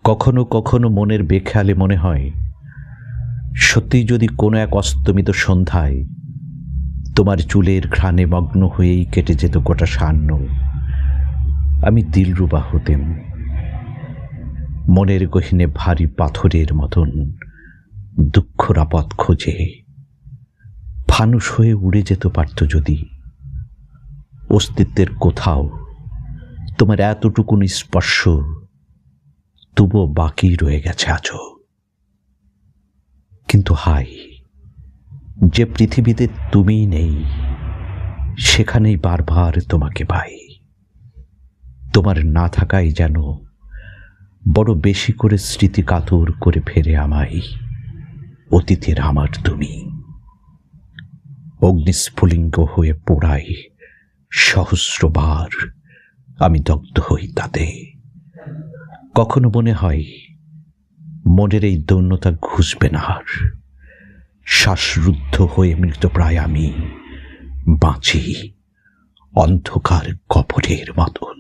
কখনো কখনো মনের বেখেয়ালে মনে হয়, সত্যিই যদি কোনো এক অস্তমিত সন্ধ্যায় তোমার চুলের ঘ্রাণে মগ্ন হয়েই কেটে যেত গোটা সান্ন, আমি দিলরুবা হতেম। মনের গহীনে ভারী পাথরের মতন দুঃখরা পথ খোঁজে ফানুস হয়ে উড়ে যেতে পারত যদি। অস্তিত্বের কোথাও তোমার এতটুকুন স্পর্শ তবুও বাকি রয়ে গেছে আজও। কিন্তু হাই, যে পৃথিবীতে তুমিই নেই সেখানেই বারবার তোমাকে পাই। তোমার না থাকাই যেন বড় বেশি করে স্মৃতি কাতর করে ফেরে আমায় অতীতের আমার তুমি। অগ্নিস্ফুলিঙ্গ হয়ে পোড়াই সহস্রবার, আমি দগ্ধ হই তাতে। কখনো মনে হয় মনের এই দৈন্যতা ঘুষবে না আর, শ্বাসরুদ্ধ হয়ে মৃতপ্রায় আমি বাঁচি অন্ধকার কবরের মতন।